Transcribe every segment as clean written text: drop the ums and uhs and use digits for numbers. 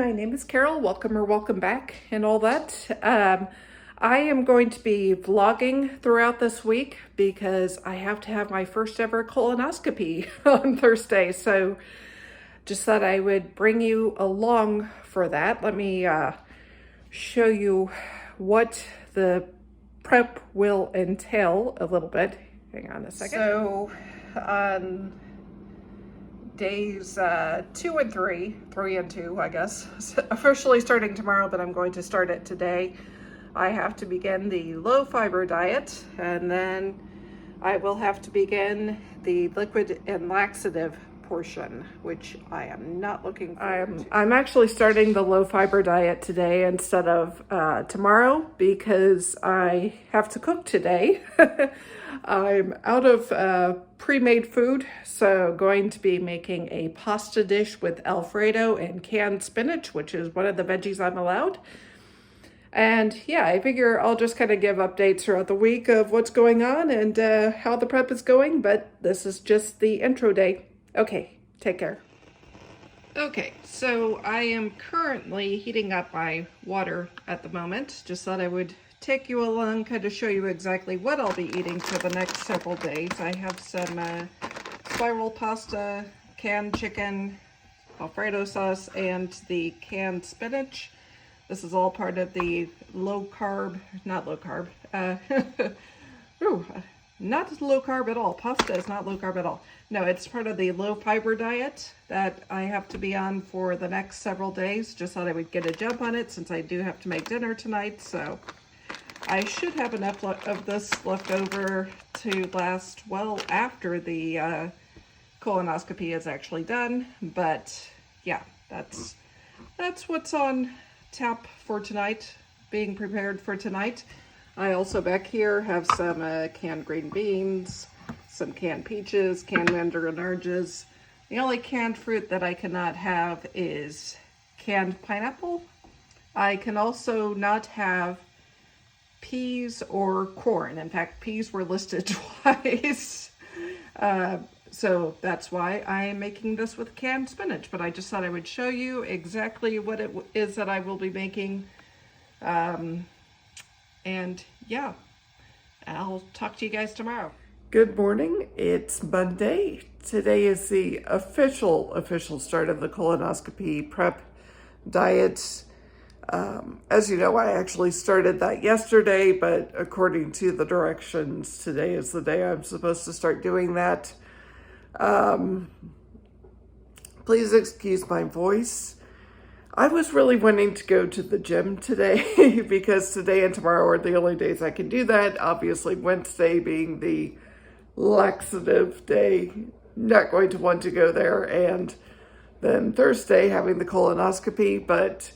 my name is Carol. Welcome or welcome back and all that. I am going to be vlogging throughout this week because I have to have my first ever colonoscopy on Thursday. So just thought I would bring you along for that. Let me show you what the prep will entail a little bit. Hang on a second. So on days 2 and 3 and 2, I guess, officially starting tomorrow, but I'm going to start it today. I have to begin the low fiber diet, and then I will have to begin the liquid and laxative portion, which I am not looking forward to. I'm actually starting the low fiber diet today instead of tomorrow because I have to cook today. I'm out of pre-made food, so going to be making a pasta dish with Alfredo and canned spinach, which is one of the veggies I'm allowed. And yeah, I figure I'll just kind of give updates throughout the week of what's going on and how the prep is going, but this is just the intro day. Okay, take care. Okay, so I am currently heating up my water at the moment. Just thought I would take you along, kind of show you exactly what I'll be eating for the next several days. I have some spiral pasta, canned chicken, Alfredo sauce, and the canned spinach. This is all part of the not low carb, not low carb at all. Pasta is not low carb at all. No, it's part of the low fiber diet that I have to be on for the next several days. Just thought I would get a jump on it since I do have to make dinner tonight, so I should have enough of this left over to last well after the colonoscopy is actually done. But yeah, that's what's on tap for tonight, being prepared for tonight. I also back here have some canned green beans, some canned peaches, canned mandarin oranges. The only canned fruit that I cannot have is canned pineapple. I can also not have peas or corn. In fact, peas were listed twice. So that's why I'm making this with canned spinach. But I just thought I would show you exactly what it is that I will be making. And yeah, I'll talk to you guys tomorrow. Good morning. It's Monday. Today is the official start of the colonoscopy prep diet. As you know, I actually started that yesterday, but according to the directions, today is the day I'm supposed to start doing that. Please excuse my voice. I was really wanting to go to the gym today because today and tomorrow are the only days I can do that. Obviously, Wednesday being the laxative day, not going to want to go there, and then Thursday having the colonoscopy, but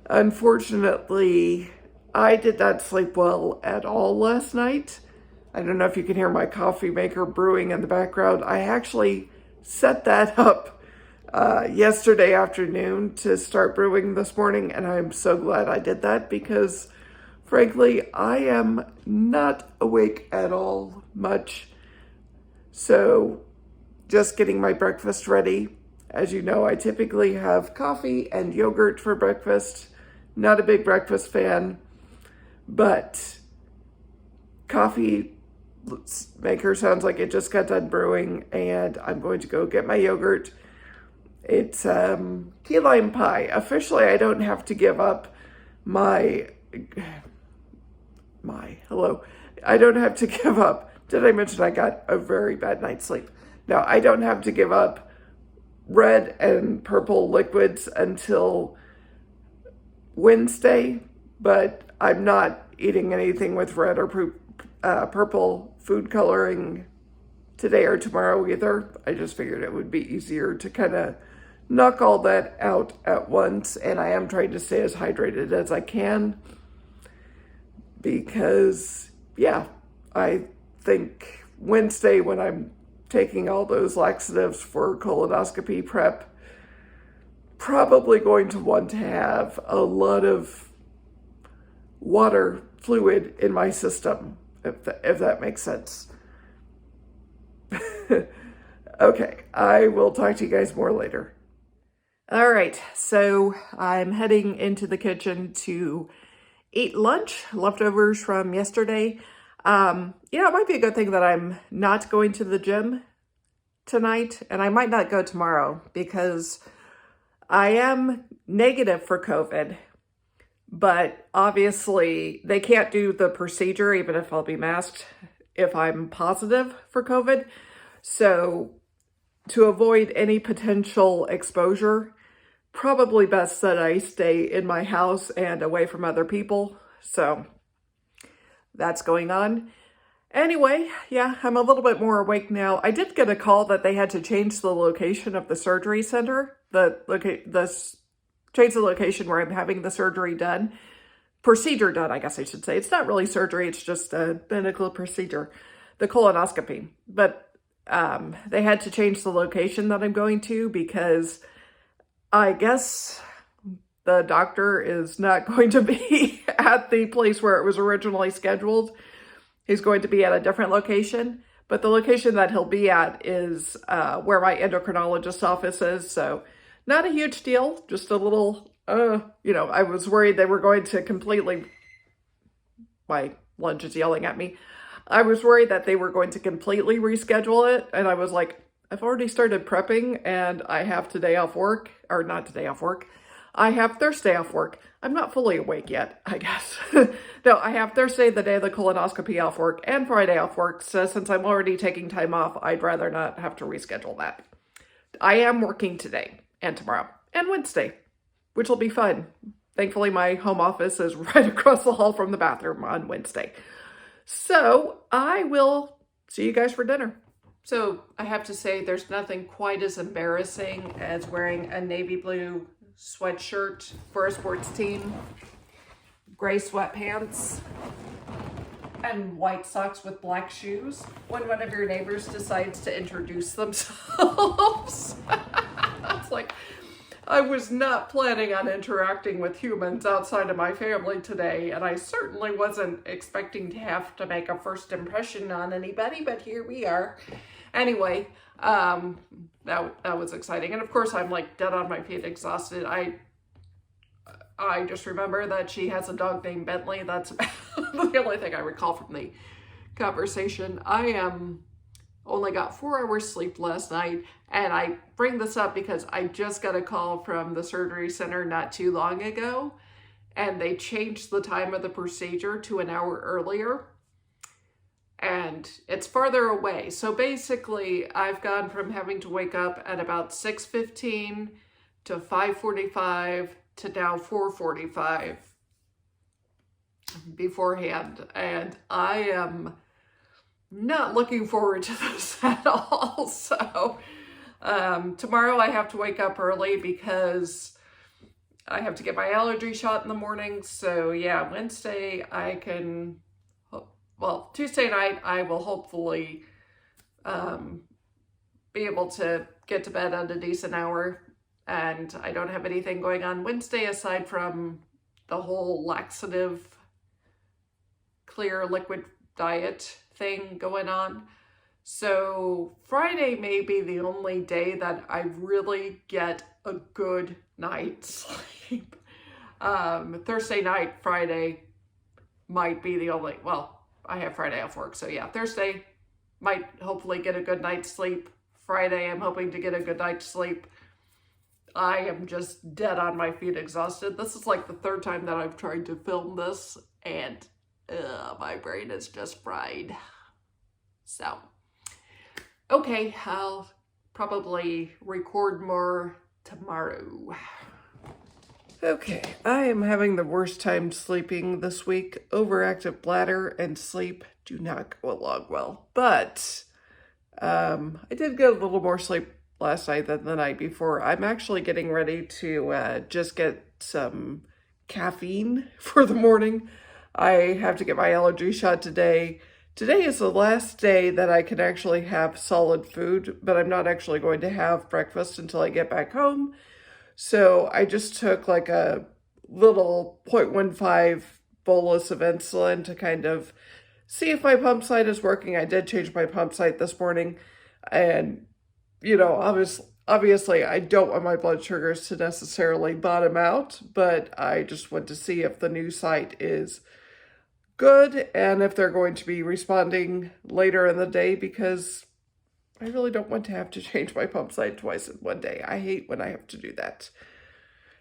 unfortunately, I did not sleep well at all last night. I don't know if you can hear my coffee maker brewing in the background. I actually set that up yesterday afternoon to start brewing this morning, and I'm so glad I did that because, frankly, I am not awake at all much. So just getting my breakfast ready. As you know, I typically have coffee and yogurt for breakfast. Not a big breakfast fan, but coffee maker sounds like it just got done brewing, and I'm going to go get my yogurt. It's key lime pie. Officially, I don't have to give up I don't have to give up. Did I mention I got a very bad night's sleep? No, I don't have to give up red and purple liquids until Wednesday, but I'm not eating anything with red or purple food coloring today or tomorrow either. I just figured it would be easier to kind of knock all that out at once, and I am trying to stay as hydrated as I can because, yeah, I think Wednesday when I'm taking all those laxatives for colonoscopy prep, probably going to want to have a lot of water fluid in my system, if that makes sense. Okay, I will talk to you guys more later. All right, so I'm heading into the kitchen to eat lunch, leftovers from yesterday. It might be a good thing that I'm not going to the gym tonight, and I might not go tomorrow because I am negative for COVID, but obviously they can't do the procedure even if I'll be masked if I'm positive for COVID. So to avoid any potential exposure, probably best that I stay in my house and away from other people. So that's going on. Anyway, yeah, I'm a little bit more awake now. I did get a call that they had to change the location of the surgery center, change the location where I'm having the procedure done, I guess I should say. It's not really surgery, it's just a medical procedure, the colonoscopy. But they had to change the location that I'm going to because I guess the doctor is not going to be at the place where it was originally scheduled. He's going to be at a different location, but the location that he'll be at is where my endocrinologist's office is. So not a huge deal, just a little, I was worried they were going to my lunch is yelling at me. I was worried that they were going to completely reschedule it. And I was like, I've already started prepping and I have today off work, or not today off work. I have Thursday off work. I'm not fully awake yet, I guess. No, I have Thursday, the day of the colonoscopy, off work, and Friday off work. So since I'm already taking time off, I'd rather not have to reschedule that. I am working today and tomorrow and Wednesday, which will be fun. Thankfully, my home office is right across the hall from the bathroom on Wednesday. So I will see you guys for dinner. So I have to say there's nothing quite as embarrassing as wearing a navy blue sweatshirt for a sports team, gray sweatpants, and white socks with black shoes when one of your neighbors decides to introduce themselves. It's like, I was not planning on interacting with humans outside of my family today, and I certainly wasn't expecting to have to make a first impression on anybody, but here we are. Anyway, that was exciting. And of course, I'm like dead on my feet, exhausted. I just remember that she has a dog named Bentley. That's the only thing I recall from the conversation. I only got 4 hours sleep last night, and I bring this up because I just got a call from the surgery center not too long ago, and they changed the time of the procedure to an hour earlier. And it's farther away. So basically, I've gone from having to wake up at about 6:15 to 5:45 to now 4:45 beforehand. And I am not looking forward to this at all. So tomorrow I have to wake up early because I have to get my allergy shot in the morning. So yeah, Wednesday Tuesday night, I will hopefully be able to get to bed at a decent hour, and I don't have anything going on Wednesday aside from the whole laxative, clear liquid diet thing going on. So Friday may be the only day that I really get a good night's sleep. Thursday night, Friday might be the only, I have Friday off work, so yeah, Thursday might hopefully get a good night's sleep. Friday, I'm hoping to get a good night's sleep. I am just dead on my feet, exhausted. This is like the 3rd time that I've tried to film this, and my brain is just fried. So, okay, I'll probably record more tomorrow. Okay, I am having the worst time sleeping this week. Overactive bladder and sleep do not go along well. But I did get a little more sleep last night than the night before. I'm actually getting ready to just get some caffeine for the morning. I have to get my allergy shot today. Today is the last day that I can actually have solid food, but I'm not actually going to have breakfast until I get back home. So I just took like a little 0.15 bolus of insulin to kind of see if my pump site is working. I did change my pump site this morning, and obviously I don't want my blood sugars to necessarily bottom out, but I just want to see if the new site is good and if they're going to be responding later in the day, because I really don't want to have to change my pump site twice in one day. I hate when I have to do that.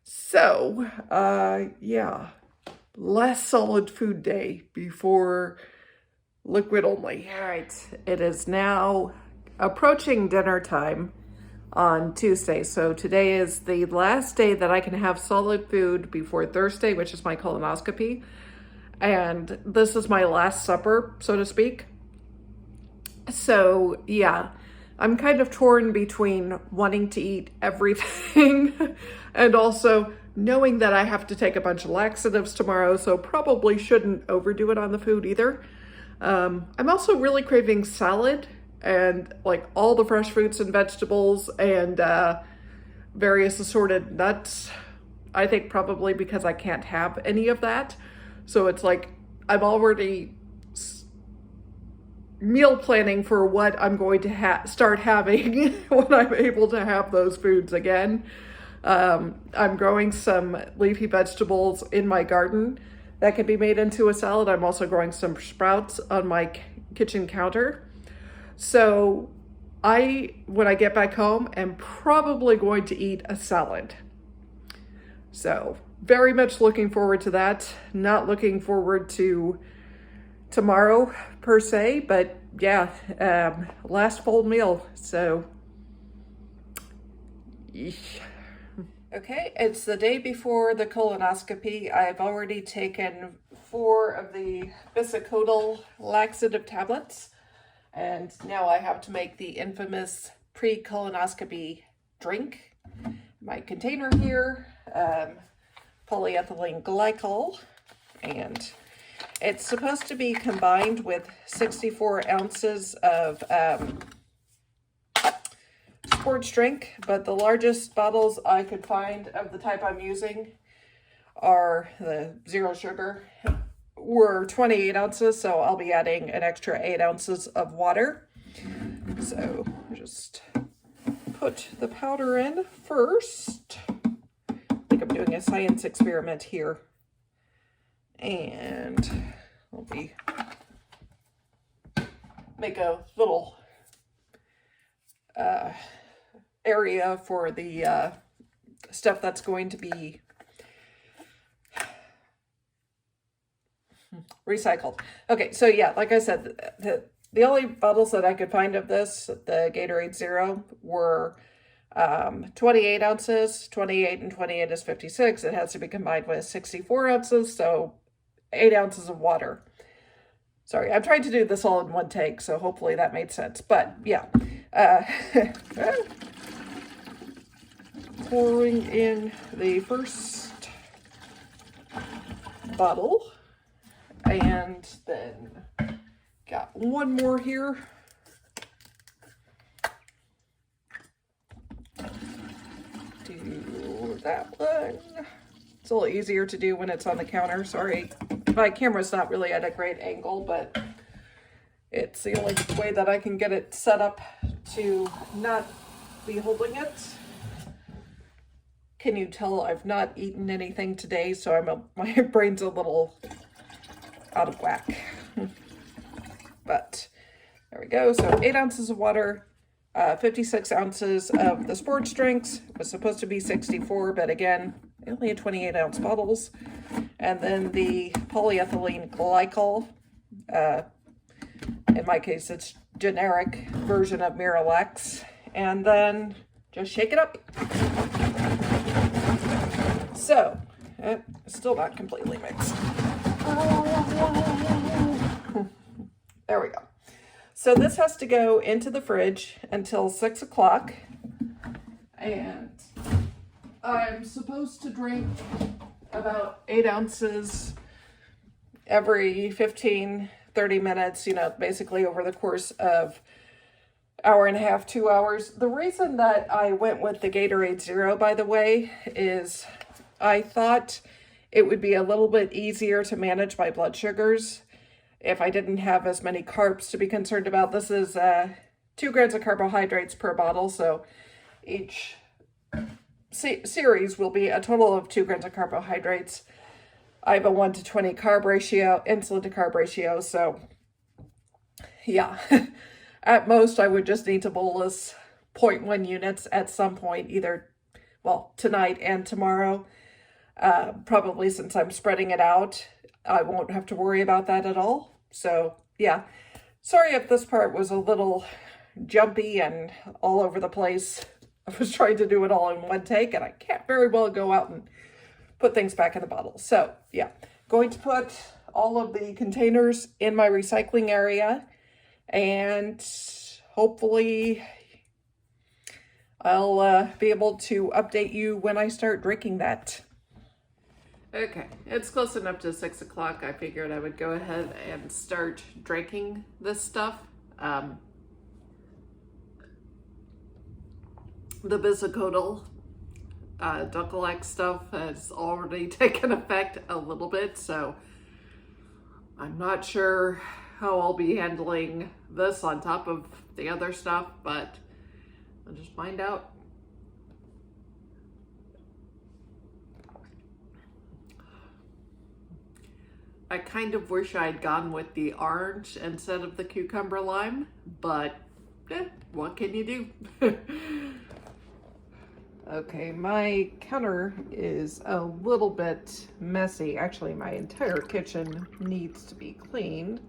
So, yeah, less solid food day before liquid only. All right, it is now approaching dinner time on Tuesday. So today is the last day that I can have solid food before Thursday, which is my colonoscopy. And this is my last supper, so to speak. So yeah, I'm kind of torn between wanting to eat everything and also knowing that I have to take a bunch of laxatives tomorrow, so probably shouldn't overdo it on the food either. I'm also really craving salad and like all the fresh fruits and vegetables and various assorted nuts. I think probably because I can't have any of that. So it's like I'm already meal planning for what I'm going to start having when I'm able to have those foods again. I'm growing some leafy vegetables in my garden that can be made into a salad. I'm also growing some sprouts on my kitchen counter. So when I get back home, am probably going to eat a salad. So very much looking forward to that. Not looking forward to tomorrow per se, but yeah, last full meal. So, okay, it's the day before the colonoscopy. I've already taken 4 of the bisacodyl laxative tablets, and now I have to make the infamous pre-colonoscopy drink. My container here, polyethylene glycol, and it's supposed to be combined with 64 ounces of sports drink, but the largest bottles I could find of the type I'm using are the zero sugar, were 28 ounces, so I'll be adding an extra 8 ounces of water. So just put the powder in first. I think I'm doing a science experiment here. And we'll make a little area for the stuff that's going to be recycled. Okay, so yeah, like I said, the only bottles that I could find of this, the Gatorade Zero, were 28 ounces. 28 and 28 is 56. It has to be combined with 64 ounces, so 8 ounces of water. Sorry, I'm trying to do this all in one take, so hopefully that made sense. But yeah, pouring in the first bottle, and then got one more here. Do that one. It's a little easier to do when it's on the counter. Sorry, my camera's not really at a great angle, but it's the only way that I can get it set up to not be holding it. Can you tell I've not eaten anything today, so my brain's a little out of whack. But there we go. So 8 ounces of water, 56 ounces of the sports drinks. It was supposed to be 64, but again, only in 28 ounce bottles. And then the polyethylene glycol. In my case, it's generic version of Miralax. And then just shake it up. So, it's still not completely mixed. There we go. So this has to go into the fridge until 6 o'clock. And I'm supposed to drink about 8 ounces every 15, 30 minutes, basically over the course of hour and a half, 2 hours. The reason that I went with the Gatorade Zero, by the way, is I thought it would be a little bit easier to manage my blood sugars if I didn't have as many carbs to be concerned about. This is 2 grams of carbohydrates per bottle. So each series will be a total of 2 grams of carbohydrates. I have a 1:20 carb ratio, insulin to carb ratio. So yeah, at most I would just need to bolus 0.1 units at some point, either, well, tonight and tomorrow. Probably since I'm spreading it out, I won't have to worry about that at all. So yeah, sorry if this part was a little jumpy and all over the place. I was trying to do it all in one take, and I can't very well go out and put things back in the bottle. So yeah, going to put all of the containers in my recycling area, and hopefully I'll be able to update you when I start drinking that. Okay, it's close enough to 6 o'clock. I figured I would go ahead and start drinking this stuff. The bisacodyl Ducklex stuff has already taken effect a little bit, so I'm not sure how I'll be handling this on top of the other stuff, but I'll just find out. I kind of wish I'd gone with the orange instead of the cucumber lime, but what can you do? Okay, my counter is a little bit messy. Actually, my entire kitchen needs to be cleaned,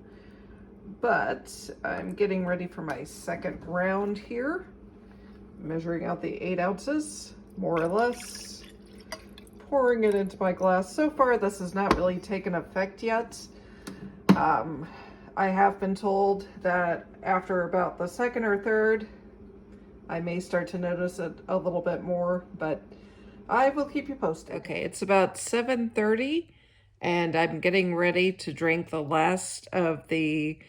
but I'm getting ready for my second round here, measuring out the 8 ounces, more or less, pouring it into my glass. So far, this has not really taken effect yet. I have been told that after about the second or third, I may start to notice it a little bit more, but I will keep you posted. Okay, it's about 7:30, and I'm getting ready to drink the last of the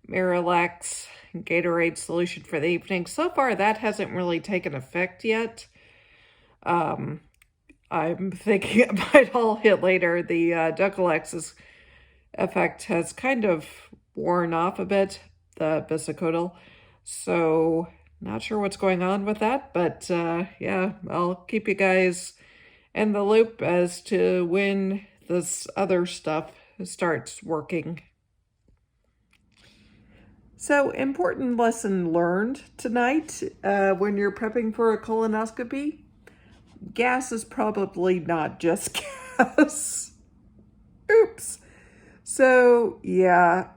Miralax Gatorade solution for the evening. So far, that hasn't really taken effect yet. I'm thinking it might all hit later. The Duckalex's effect has kind of worn off a bit, the bisacodyl. So not sure what's going on with that, but yeah, I'll keep you guys in the loop as to when this other stuff starts working. So, important lesson learned tonight when you're prepping for a colonoscopy. Gas is probably not just gas. Oops. So, yeah,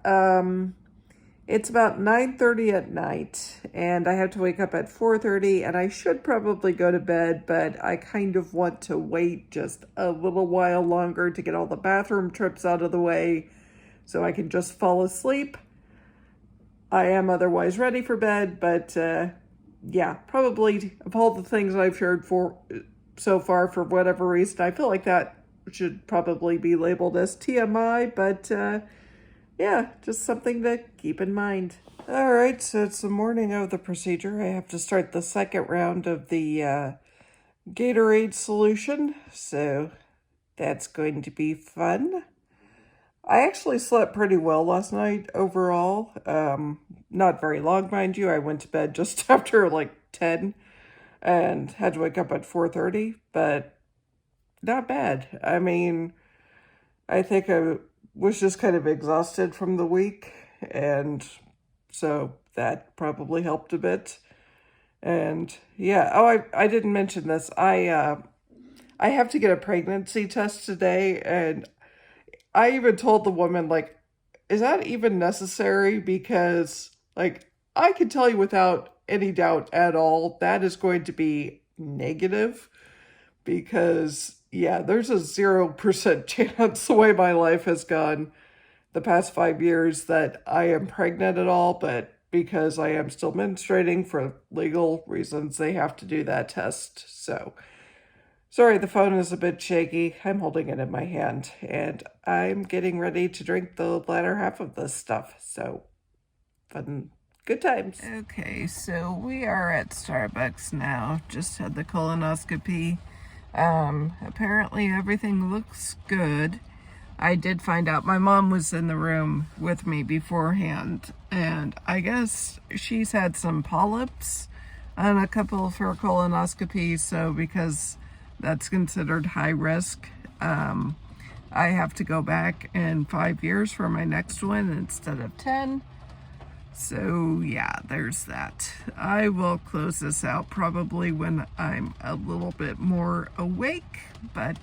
it's about 9:30 at night, and I have to wake up at 4:30, and I should probably go to bed, but I kind of want to wait just a little while longer to get all the bathroom trips out of the way so I can just fall asleep. I am otherwise ready for bed, but yeah, probably of all the things I've shared for so far, for whatever reason, I feel like that should probably be labeled as TMI, but yeah, just something to keep in mind. All right, so it's the morning of the procedure. I have to start the second round of the Gatorade solution, so that's going to be fun. I actually slept pretty well last night overall. Not very long, mind you. I went to bed just after like 10 and had to wake up at 4:30, but not bad. I mean, I think I was just kind of exhausted from the week, and so that probably helped a bit. And yeah, oh, I didn't mention this. I have to get a pregnancy test today, and I even told the woman, like, is that even necessary? Because, like, I can tell you without any doubt at all, that is going to be negative. Because, yeah, there's a 0% chance the way my life has gone the past 5 years that I am pregnant at all. But because I am still menstruating for legal reasons, they have to do that test. So, sorry, the phone is a bit shaky. I'm holding it in my hand, and I'm getting ready to drink the latter half of this stuff. So, fun, good times. Okay, so we are at Starbucks now. Just had the colonoscopy. Apparently everything looks good. I did find out my mom was in the room with me beforehand, and I guess she's had some polyps on a couple of her colonoscopies, so because that's considered high risk, I have to go back in 5 years for my next one instead of 10. So yeah, there's that. I will close this out probably when I'm a little bit more awake, but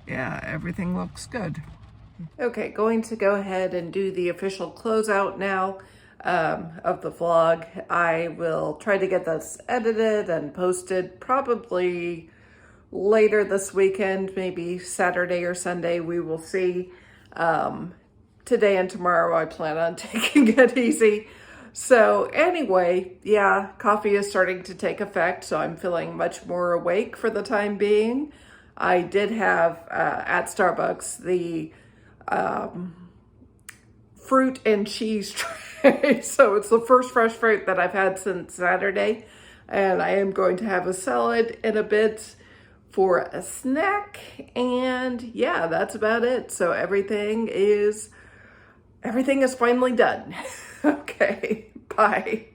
yeah, everything looks good. Okay, going to go ahead and do the official closeout now of the vlog. I will try to get this edited and posted probably later this weekend, maybe Saturday or Sunday. We will see. Today and tomorrow I plan on taking it easy. So anyway, yeah, coffee is starting to take effect, so I'm feeling much more awake for the time being. I did have at Starbucks the fruit and cheese tray. So it's the first fresh fruit that I've had since Saturday. And I am going to have a salad in a bit for a snack. And yeah, that's about it. So everything is finally done. Okay, bye.